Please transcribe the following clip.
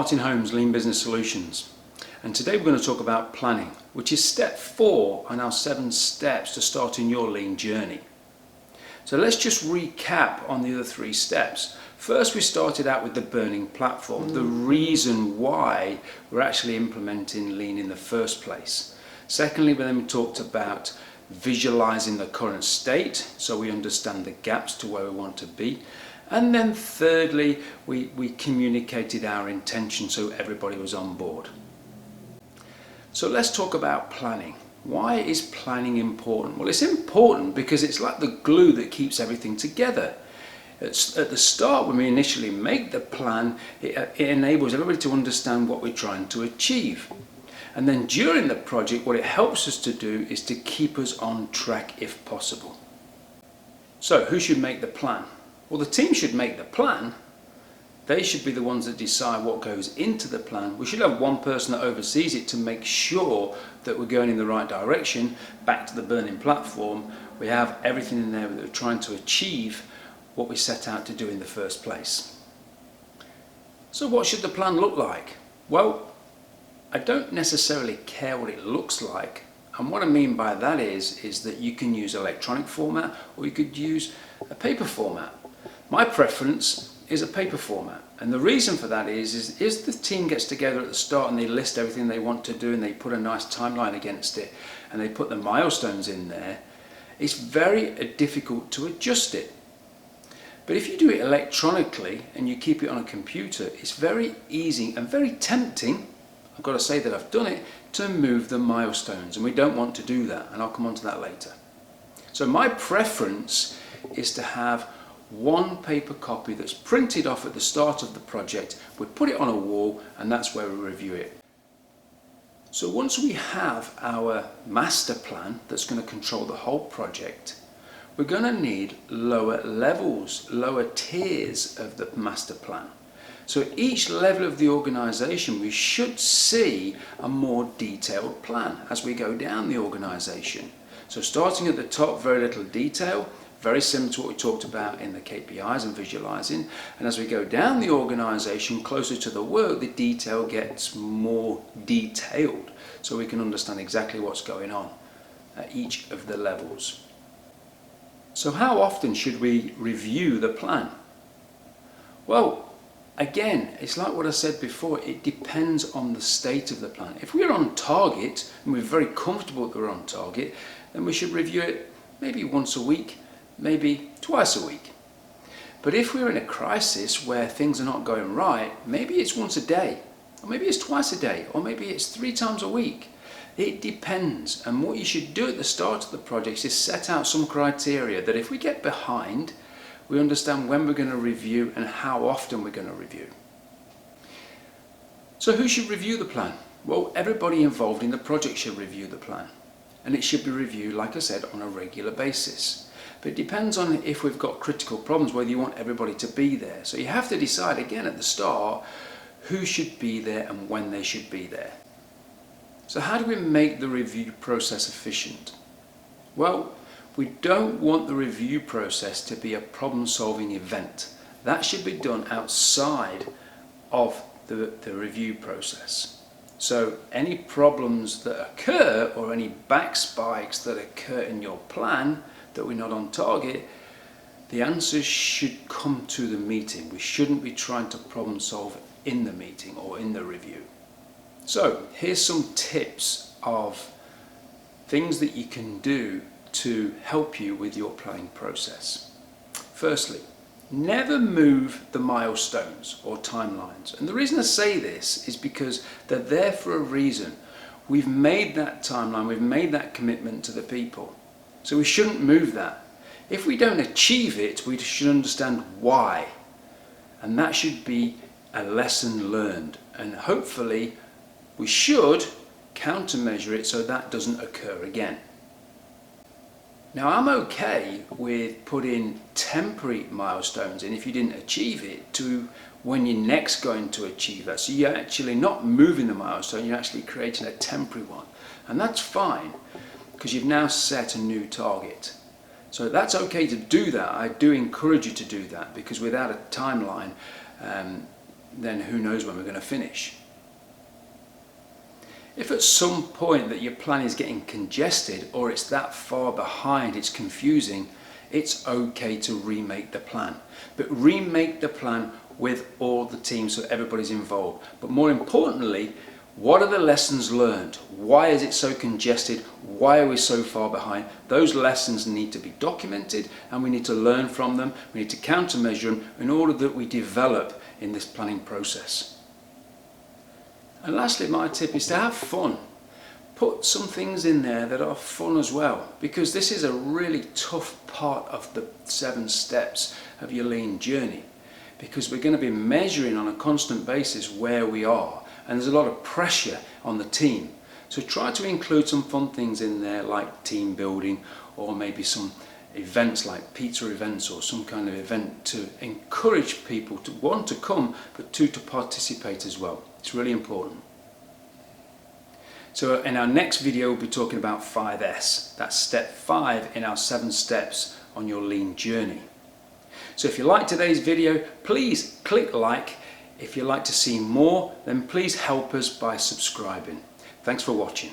Martin Holmes, Lean Business Solutions, and today we're going to talk about planning, which is step 4 on our 7 steps to starting your lean journey. So let's just recap on the other 3 steps. First, we started out with the burning platform, the reason why we're actually implementing lean in the first place. Secondly, then we talked about visualizing the current state so we understand the gaps to where we want to be. And then thirdly, we communicated our intention so everybody was on board. So let's talk about planning. Why is planning important? Well, it's important because it's like the glue that keeps everything together. At the start, when we initially make the plan, it enables everybody to understand what we're trying to achieve. And then during the project, what it helps us to do is to keep us on track if possible. So who should make the plan? Well, the team should make the plan. They should be the ones that decide what goes into the plan. We should have one person that oversees it to make sure that we're going in the right direction. Back to the burning platform, we have everything in there that we're trying to achieve what we set out to do in the first place. So what should the plan look like? Well, I don't necessarily care what it looks like. And what I mean by that is that you can use electronic format or you could use a paper format. My preference is a paper format, and the reason for that is the team gets together at the start and they list everything they want to do and they put a nice timeline against it and they put the milestones in there. It's very difficult to adjust it. But if you do it electronically and you keep it on a computer, it's very easy and very tempting, I've got to say that I've done it, to move the milestones, and we don't want to do that, and I'll come on to that later. So my preference is to have one paper copy that's printed off at the start of the project. We put it on a wall and that's where we review it. So once we have our master plan that's going to control the whole project, we're going to need lower levels, lower tiers of the master plan. So at each level of the organisation we should see a more detailed plan as we go down the organisation. So starting at the top, very little detail, very similar to what we talked about in the KPIs and visualizing. And as we go down the organisation, closer to the work, the detail gets more detailed so we can understand exactly what's going on at each of the levels. So how often should we review the plan? Well, again, it's like what I said before, it depends on the state of the plan. If we're on target and we're very comfortable that we're on target, then we should review it maybe once a week, maybe twice a week. But if we're in a crisis where things are not going right, maybe it's once a day, or maybe it's twice a day, or maybe it's 3 times a week. It depends, and what you should do at the start of the project is set out some criteria that if we get behind, we understand when we're going to review and how often we're going to review. So who should review the plan? Well, everybody involved in the project should review the plan, and it should be reviewed, like I said, on a regular basis. But it depends on if we've got critical problems, whether you want everybody to be there. So you have to decide again at the start who should be there and when they should be there. So how do we make the review process efficient? Well, we don't want the review process to be a problem-solving event. That should be done outside of the review process. So any problems that occur or any back spikes that occur in your plan that we're not on target, the answers should come to the meeting. We shouldn't be trying to problem solve in the meeting or in the review. So here's some tips of things that you can do to help you with your planning process. Firstly, never move the milestones or timelines. And the reason I say this is because they're there for a reason. We've made that timeline, we've made that commitment to the people. So we shouldn't move that. If we don't achieve it, we should understand why. And that should be a lesson learned. And hopefully we should countermeasure it so that doesn't occur again. Now, I'm okay with putting temporary milestones in if you didn't achieve it to when you're next going to achieve that. So you're actually not moving the milestone, you're actually creating a temporary one. And that's fine because you've now set a new target. So that's okay to do that. I do encourage you to do that because without a timeline, then who knows when we're going to finish. If at some point that your plan is getting congested or it's that far behind, it's confusing, it's okay to remake the plan. But remake the plan with all the team so everybody's involved. But more importantly, what are the lessons learned? Why is it so congested? Why are we so far behind? Those lessons need to be documented and we need to learn from them. We need to countermeasure them in order that we develop in this planning process. And lastly, my tip is to have fun. Put some things in there that are fun as well, because this is a really tough part of the 7 steps of your lean journey, because we're going to be measuring on a constant basis where we are, and there's a lot of pressure on the team. So try to include some fun things in there, like team building, or maybe some events like pizza events or some kind of event to encourage people to want to come, but to participate as well. It's really important. So in our next video we'll be talking about 5S. That's step 5 in our 7 steps on your lean journey. So if you like today's video, please click like. If you'd like to see more, then please help us by subscribing. Thanks for watching.